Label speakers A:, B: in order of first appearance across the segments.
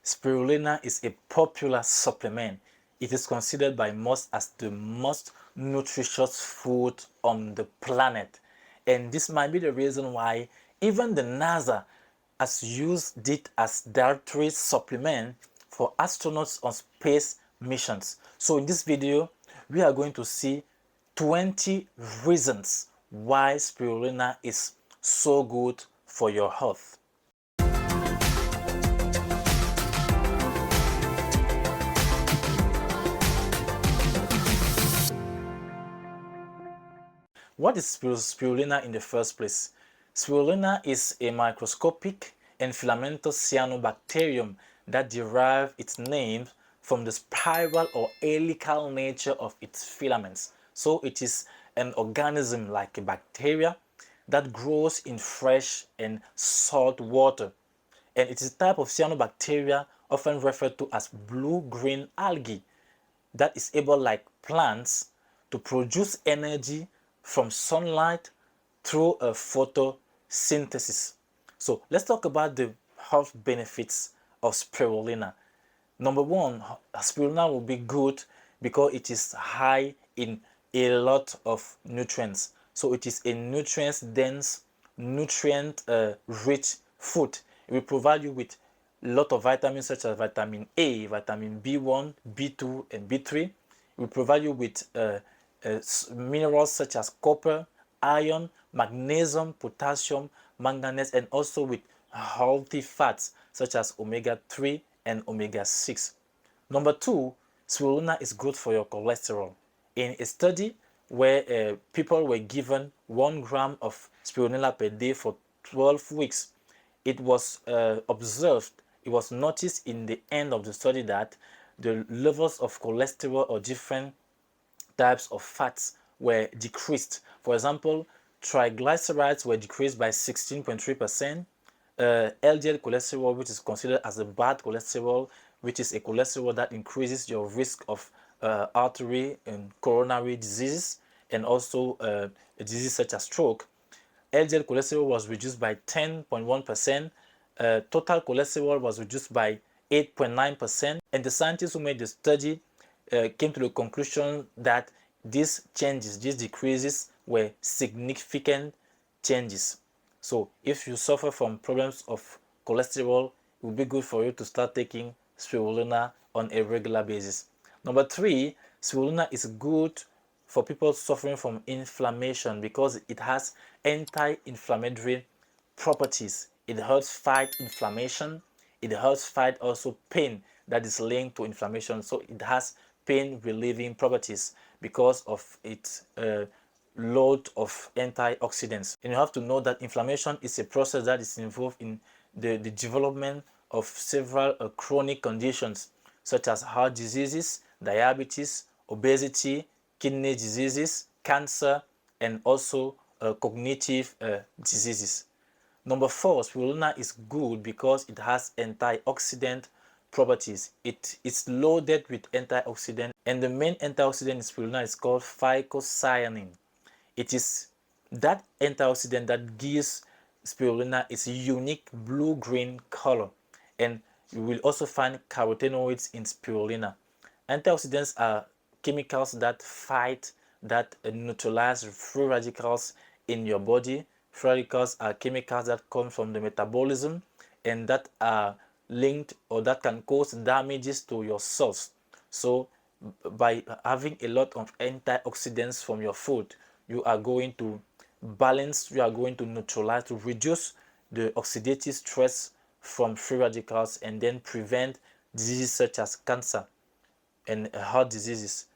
A: Spirulina is a popular supplement. It is considered by most as the most nutritious food on the planet. And this might be the reason why even the NASA has used it as dietary supplement for astronauts on space missions. So in this video, we are going to see 20 reasons why spirulina is so good for your health. What is spirulina in the first place? Spirulina is a microscopic and filamentous cyanobacterium that derives its name from the spiral or helical nature of its filaments. So it is an organism like a bacteria that grows in fresh and salt water. And it is a type of cyanobacteria often referred to as blue-green algae that is able, like plants, to produce energy from sunlight through a photosynthesis. So let's talk about the health benefits of spirulina. Number one, spirulina will be good because it is high in a lot of nutrients. So it is a nutrient-dense, nutrient-rich food. It will provide you with a lot of vitamins such as vitamin A, vitamin B1, B2, and B3. It will provide you with minerals such as copper, iron, magnesium, potassium, manganese, and also with healthy fats such as omega-3 and omega-6. Number two, spirulina is good for your cholesterol. In a study where people were given 1 gram of spirulina per day for 12 weeks, it was observed, it was noticed in the end of the study that the levels of cholesterol or different types of fats were decreased. For example, triglycerides were decreased by 16.3%. LDL cholesterol, which is considered as a bad cholesterol, which is a cholesterol that increases your risk of artery and coronary diseases, and also a disease such as stroke. LDL cholesterol was reduced by 10.1%. Total cholesterol was reduced by 8.9%. And the scientists who made the study came to the conclusion that these changes, these decreases, were significant changes. So if you suffer from problems of cholesterol, it will be good for you to start taking spirulina on a regular basis. Number three, spirulina is good for people suffering from inflammation because it has anti-inflammatory properties. It helps fight inflammation. It helps fight also pain that is linked to inflammation. So it has pain relieving properties because of its load of antioxidants. And you have to know that inflammation is a process that is involved in the development of several chronic conditions such as heart diseases, diabetes, obesity, kidney diseases, cancer, and also cognitive diseases. Number four, spirulina is good because it has antioxidant properties. It is loaded with antioxidant, and the main antioxidant in spirulina is called phycocyanin. It is that antioxidant that gives spirulina its unique blue-green color, and you will also find carotenoids in spirulina. Antioxidants are chemicals that fight, that neutralize free radicals in your body. Free radicals are chemicals that come from the metabolism and that are linked or that can cause damages to your cells. So by having a lot of antioxidants from your food, you are going to balance, you are going to neutralize, to reduce the oxidative stress from free radicals and then prevent diseases such as cancer and heart diseases.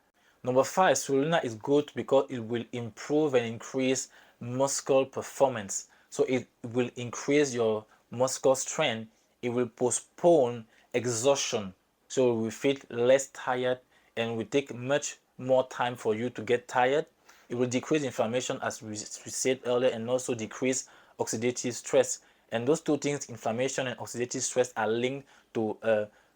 A: Number five, spirulina is good because it will improve and increase muscle performance. So it will increase your muscle strength. It will postpone exhaustion. So you will feel less tired and will take much more time for you to get tired. It will decrease inflammation, as we said earlier, and also decrease oxidative stress. And those two things, inflammation and oxidative stress, are linked to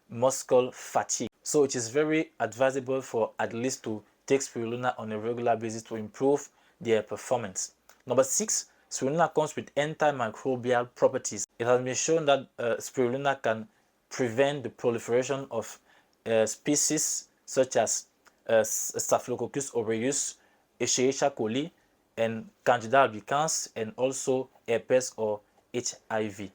A: muscle fatigue. So it is very advisable for athletes to take spirulina on a regular basis to improve their performance. Number six, spirulina comes with antimicrobial properties. It has been shown that spirulina can prevent the proliferation of species such as Staphylococcus aureus, Escherichia coli, and Candida albicans, and also herpes or HIV.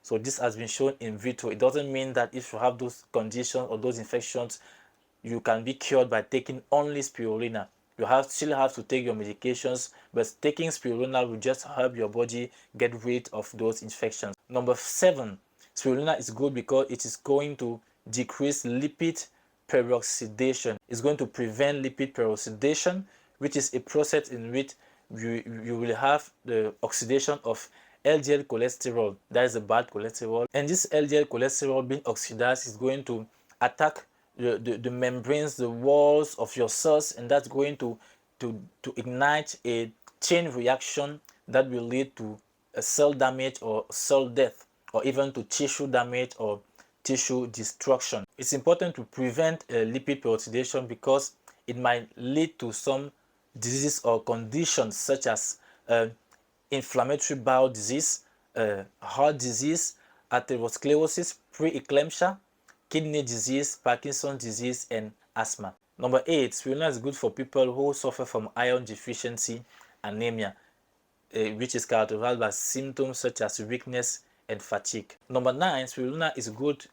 A: So this has been shown in vitro. It doesn't mean that if you have those conditions or those infections, you can be cured by taking only spirulina. You still have to take your medications, but taking spirulina will just help your body get rid of those infections. Number 7, spirulina is good because it is going to decrease lipid peroxidation. It's going to prevent lipid peroxidation, which is a process in which you will have the oxidation of LDL cholesterol, that is the bad cholesterol, and this LDL cholesterol being oxidized is going to attack the membranes, the walls of your cells, and that's going to ignite a chain reaction that will lead to a cell damage or cell death, or even to tissue damage or tissue destruction. It's important to prevent lipid peroxidation because it might lead to some diseases or conditions such as inflammatory bowel disease, heart disease, atherosclerosis, preeclampsia, kidney disease, Parkinson's disease, and asthma. Number 8, spirulina is good for people who suffer from iron deficiency anemia, which is characterized by symptoms such as weakness and fatigue. Number 9, spirulina is good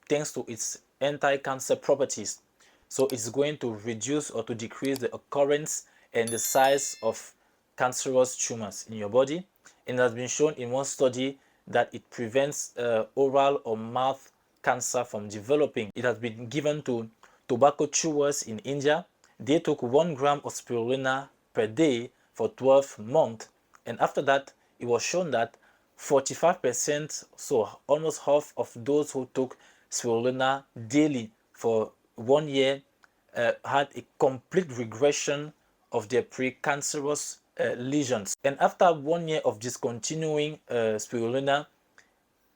A: thanks to its anti-cancer properties. So it's going to reduce or to decrease the occurrence and the size of cancerous tumors in your body. And it has been shown in one study that it prevents oral or mouth cancer from developing. It has been given to tobacco chewers in India. They took 1 gram of spirulina per day for 12 months, and after that it was shown that 45%, so almost half of those who took spirulina daily for 1 year had a complete regression of their precancerous lesions. And after 1 year of discontinuing spirulina,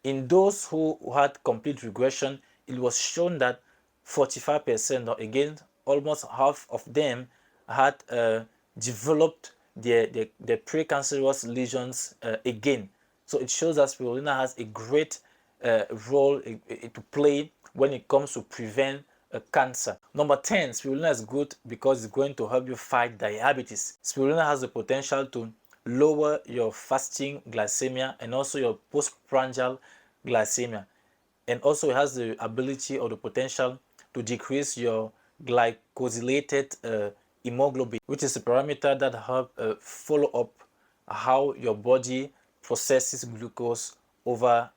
A: in those who had complete regression, it was shown that 45%, or again almost half of them, had developed their precancerous lesions again. So it shows that spirulina has a great role to play when it comes to prevent cancer. Number 10, spirulina is good because it's going to help you fight diabetes. Spirulina has the potential to lower your fasting glycemia and also your postprandial glycemia, and also it has the ability or the potential to decrease your glycosylated hemoglobin, which is a parameter that helps follow up how your body processes glucose over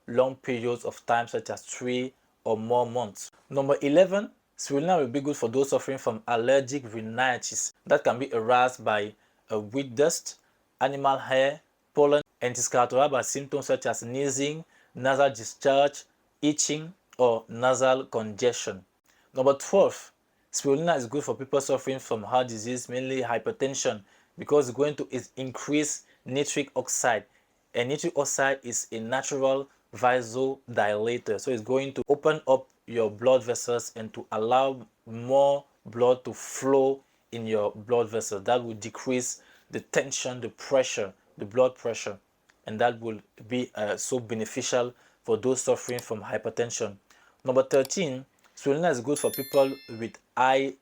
A: long periods of time, such as 3 or more months. Number 11, spirulina will be good for those suffering from allergic rhinitis that can be aroused by wheat dust, animal hair, pollen, and it is characterized by symptoms such as sneezing, nasal discharge, itching, or nasal congestion. Number 12, spirulina is good for people suffering from heart disease, mainly hypertension, because it's going to increase nitric oxide. And nitric oxide is a natural vasodilator, so it's going to open up your blood vessels and to allow more blood to flow in your blood vessels. That will decrease the tension, the pressure, the blood pressure, and that will be so beneficial for those suffering from hypertension. Number 13, spirulina is good for people with eye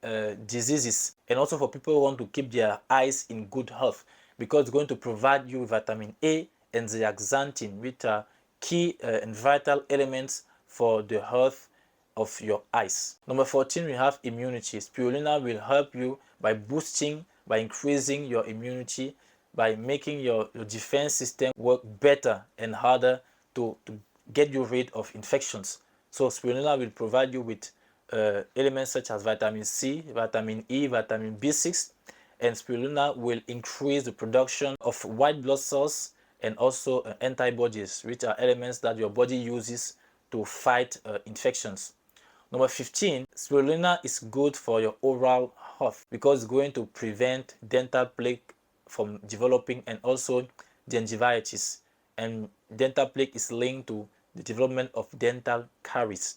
A: diseases, and also for people who want to keep their eyes in good health, because it's going to provide you with vitamin A and zeaxanthin, which are key and vital elements for the health of your eyes. Number 14, we have immunity. Spirulina will help you by increasing your immunity, by making your defense system work better and harder to get you rid of infections. So spirulina will provide you with elements such as vitamin C, vitamin E, vitamin B6, and spirulina will increase the production of white blood cells and also antibodies, which are elements that your body uses to fight infections. Number 15, spirulina is good for your oral health because it's going to prevent dental plaque from developing and also gingivitis. And dental plaque is linked to the development of dental caries.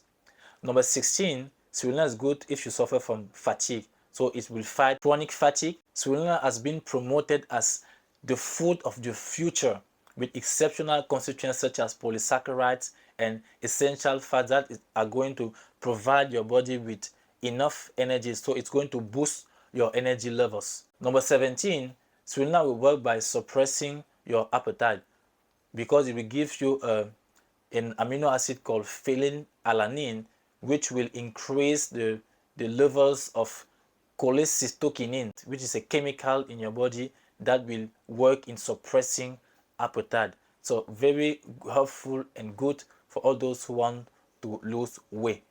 A: Number 16, spirulina is good if you suffer from fatigue. So it will fight chronic fatigue. Spirulina has been promoted as the food of the future with exceptional constituents such as polysaccharides and essential fats that are going to provide your body with enough energy, so it's going to boost your energy levels. Number 17, spirulina will work by suppressing your appetite because it will give you an amino acid called phenylalanine, which will increase the levels of cholecystokinin, which is a chemical in your body that will work in suppressing appetite. So very helpful and good for all those who want to lose weight.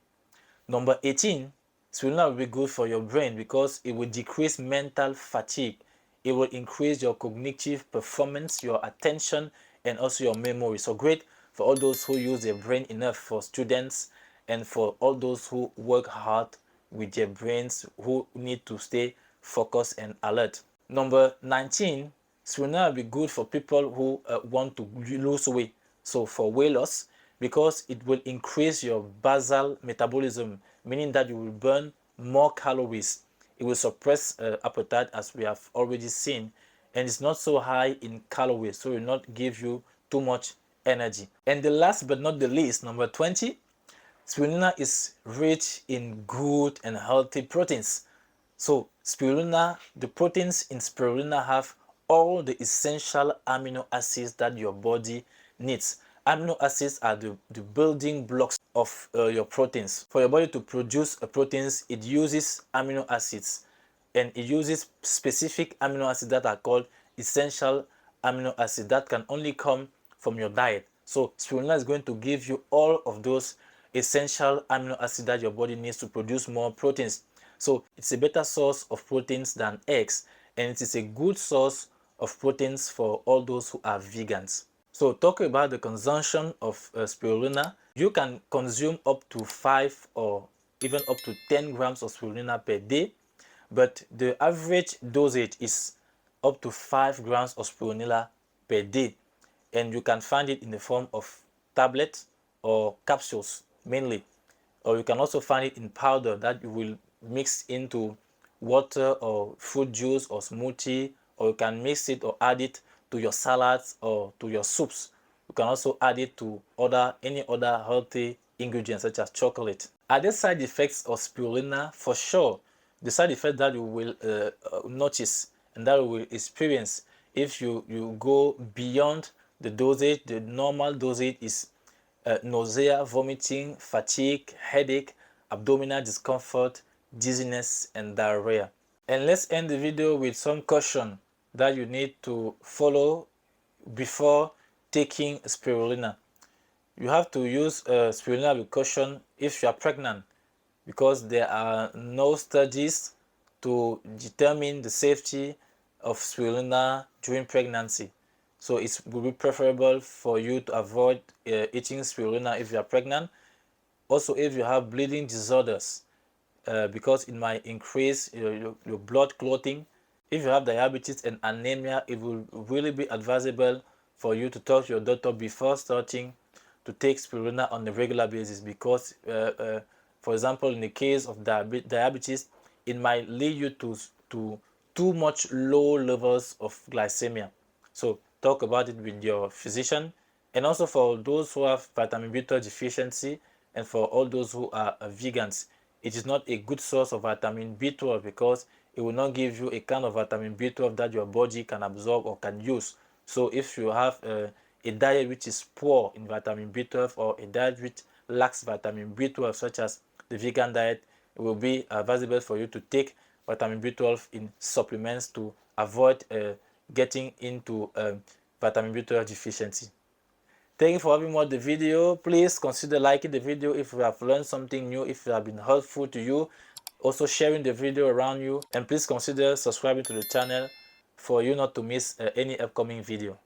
A: Number 18, spirulina will be good for your brain because it will decrease mental fatigue. It will increase your cognitive performance, your attention, and also your memory. So great for all those who use their brain enough, for students and for all those who work hard with their brains, who need to stay focused and alert. Number 19, spirulina will be good for people who want to lose weight. So for weight loss, because it will increase your basal metabolism, meaning that you will burn more calories. It will suppress appetite, as we have already seen, and it's not so high in calories, so it will not give you too much energy. And the last but not the least, number 20, spirulina is rich in good and healthy proteins. So spirulina, the proteins in spirulina have all the essential amino acids that your body needs. Amino acids are the building blocks of your proteins. For your body to produce proteins, it uses amino acids, and it uses specific amino acids that are called essential amino acids that can only come from your diet. So spirulina is going to give you all of those essential amino acids that your body needs to produce more proteins. So it's a better source of proteins than eggs, and it is a good source of proteins for all those who are vegans. So talking about the consumption of spirulina, you can consume up to 5 or even up to 10 grams of spirulina per day, but the average dosage is up to 5 grams of spirulina per day, and you can find it in the form of tablets or capsules mainly, or you can also find it in powder that you will mix into water or fruit juice or smoothie, or you can mix it or add it to your salads or to your soups. You can also add it to any other healthy ingredients such as chocolate. Are there side effects of spirulina? For sure. The side effect that you will notice and that you will experience if you go beyond the dosage, the normal dosage is nausea, vomiting, fatigue, headache, abdominal discomfort, dizziness, and diarrhea. And let's end the video with some caution that you need to follow before taking spirulina. You have to use spirulina with caution if you are pregnant, because there are no studies to determine the safety of spirulina during pregnancy. So it will be preferable for you to avoid eating spirulina if you are pregnant. Also, if you have bleeding disorders, because it might increase your blood clotting. If you have diabetes and anemia, it will really be advisable for you to talk to your doctor before starting to take spirulina on a regular basis, because for example, in the case of diabetes, it might lead you to too much low levels of glycemia. So talk about it with your physician. And also for those who have vitamin B12 deficiency and for all those who are vegans, it is not a good source of vitamin B12 because it will not give you a kind of vitamin B12 that your body can absorb or can use. So if you have a diet which is poor in vitamin B12, or a diet which lacks vitamin B12, such as the vegan diet, it will be advisable for you to take vitamin B12 in supplements to avoid getting into vitamin B12 deficiency. Thank you for having watched the video. Please consider liking the video if you have learned something new, if it has been helpful to you. Also sharing the video around you, and please consider subscribing to the channel for you not to miss any upcoming video.